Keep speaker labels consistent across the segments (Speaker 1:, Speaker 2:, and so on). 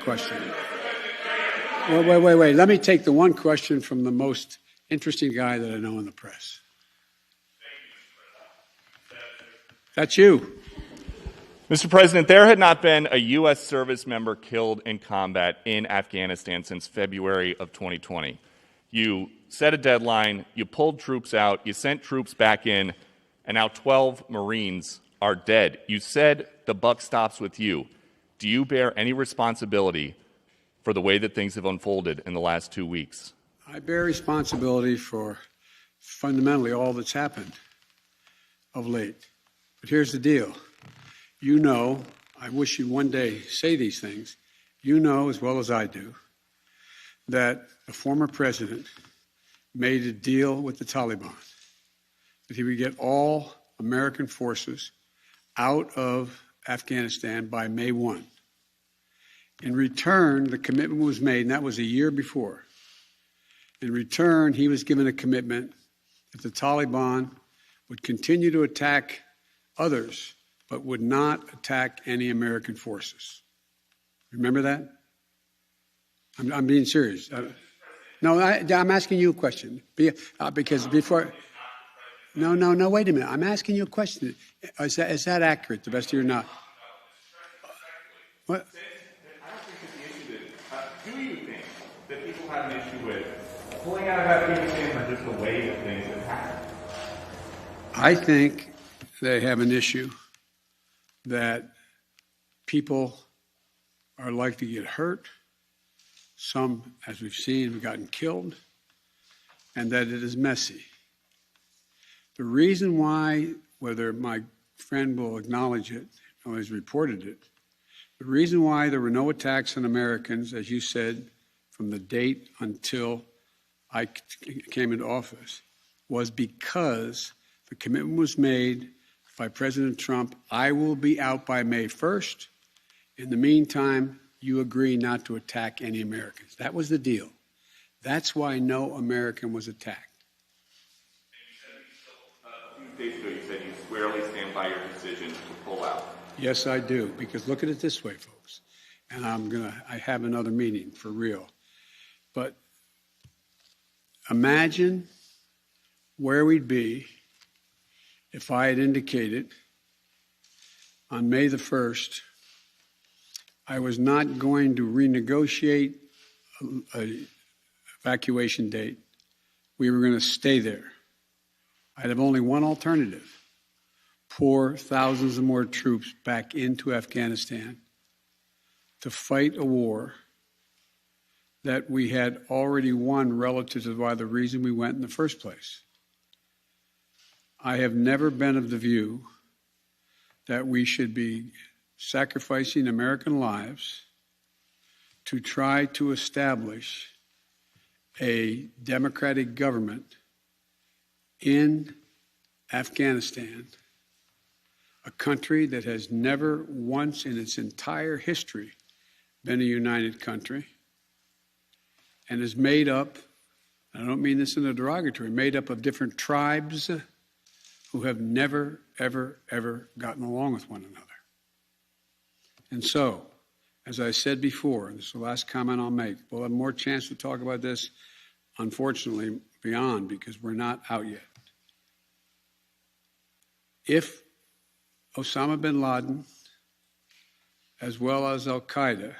Speaker 1: Question. Wait. Let me take the one question from the most interesting guy that I know in the press. That's you.
Speaker 2: Mr. President, there had not been a U.S. service member killed in combat in Afghanistan since February of 2020. You set a deadline, you pulled troops out, you sent troops back in, and now 12 Marines are dead. You said the buck stops with you. Do you bear any responsibility for the way that things have unfolded in the last 2 weeks?
Speaker 1: I bear responsibility for fundamentally all that's happened of late. But here's the deal. You know, I wish you'd one day say these things. You know as well as I do that the former president made a deal with the Taliban that he would get all American forces out of Afghanistan by May 1. In return, the commitment was made, and that was a year before. In return, he was given a commitment that the Taliban would continue to attack others, but would not attack any American forces. Remember that? I'm being serious. No, I'm asking you a question. Because before... No, wait a minute. I'm asking you a question. Is that accurate, the best of your knowledge? What?
Speaker 2: I don't think it's the issue that... do you think that people have an issue with pulling out of Afghanistan or just the way that things have happened?
Speaker 1: I think they have an issue that people are likely to get hurt. Some, as we've seen, have gotten killed, and that it is messy. The reason why, whether my friend will acknowledge it or has reported it, the reason why there were no attacks on Americans, as you said, from the date until I came into office, was because the commitment was made by President Trump. I will be out by May 1st. In the meantime, you agree not to attack any Americans. That was the deal. That's why no American was attacked.
Speaker 2: A few days ago, you said you squarely stand by your decision to pull out.
Speaker 1: Yes, I do, because look at it this way, folks, and I have another meeting for real. But imagine where we'd be if I had indicated on May the 1st I was not going to renegotiate an evacuation date. We were going to stay there. I'd have only one alternative: pour thousands of more troops back into Afghanistan to fight a war that we had already won relative to why the reason we went in the first place. I have never been of the view that we should be sacrificing American lives to try to establish a democratic government in Afghanistan, a country that has never once in its entire history been a united country and is made up, I don't mean this in a derogatory, made up of different tribes who have never, ever gotten along with one another. And so, as I said before, and this is the last comment I'll make, we'll have more chance to talk about this, unfortunately, beyond, because we're not out yet. If Osama bin Laden, as well as al-Qaeda,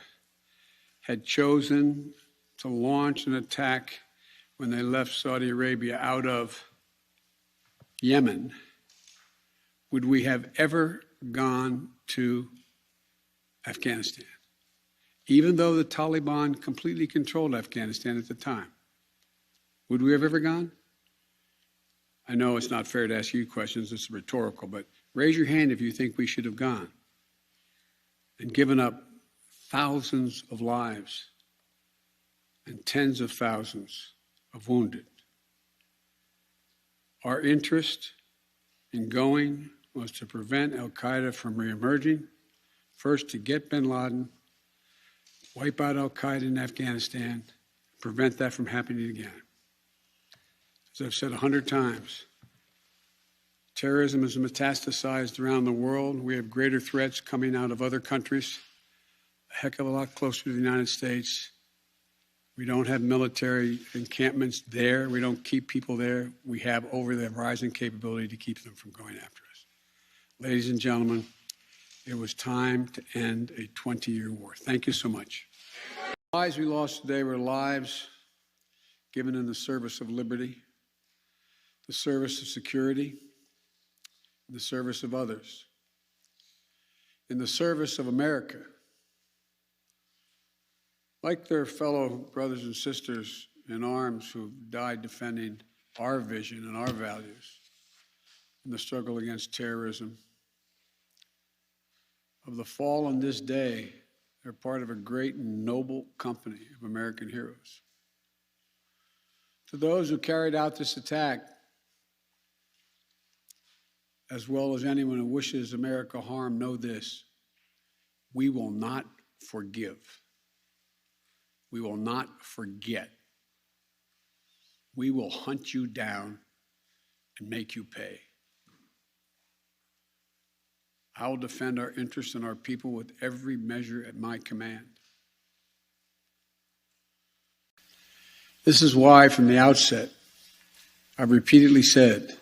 Speaker 1: had chosen to launch an attack when they left Saudi Arabia out of Yemen, would we have ever gone to Afghanistan? Even though the Taliban completely controlled Afghanistan at the time, would we have ever gone? I know it's not fair to ask you questions, it's rhetorical, but raise your hand if you think we should have gone and given up thousands of lives and tens of thousands of wounded. Our interest in going was to prevent al-Qaeda from reemerging, first to get bin Laden, wipe out al-Qaeda in Afghanistan, prevent that from happening again. As I've said 100 times, terrorism is metastasized around the world. We have greater threats coming out of other countries heck of a lot closer to the United States. We don't have military encampments there. We don't keep people there. We have over-the-horizon capability to keep them from going after us. Ladies and gentlemen, it was time to end a 20-year war. Thank you so much. The lives we lost today were lives given in the service of liberty, the service of security, the service of others, in the service of America. Like their fellow brothers and sisters in arms who died defending our vision and our values in the struggle against terrorism. Of the fallen this day, they're part of a great and noble company of American heroes. To those who carried out this attack, as well as anyone who wishes America harm, know this: we will not forgive. We will not forget. We will hunt you down and make you pay. I will defend our interests and our people with every measure at my command. This is why, from the outset, I've repeatedly said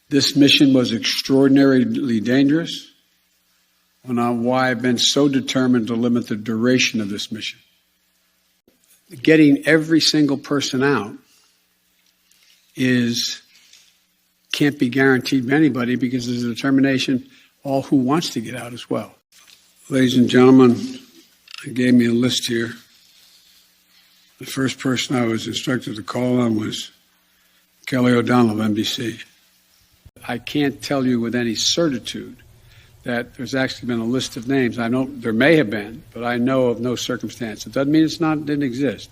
Speaker 1: this mission was extraordinarily dangerous, and why I've been so determined to limit the duration of this mission. Getting every single person out can't be guaranteed by anybody, because there's a determination all who wants to get out as well. Ladies and gentlemen, they gave me a list here. The first person I was instructed to call on was Kelly O'Donnell of NBC. I can't tell you with any certitude that there's actually been a list of names. I know there may have been, but I know of no circumstance. It doesn't mean didn't exist.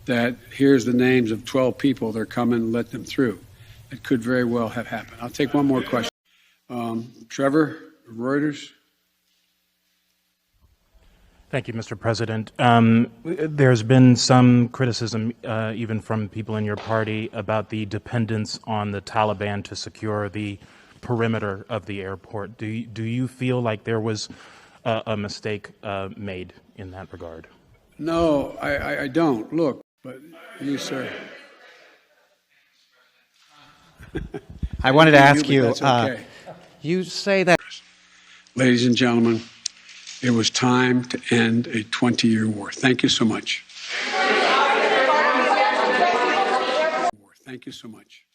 Speaker 1: That here's the names of 12 people, they're coming, let them through. It could very well have happened. I'll take one more question. Trevor, Reuters.
Speaker 3: Thank you, Mr. President. There's been some criticism, even from people in your party, about the dependence on the Taliban to secure the perimeter of the airport. Do you feel like there was a mistake made in that regard?
Speaker 1: No, I don't. Look, but you, sir.
Speaker 4: I wanted to ask you,
Speaker 1: okay.
Speaker 4: You say that...
Speaker 1: Ladies and gentlemen, it was time to end a 20-year war. Thank you so much. Thank you so much.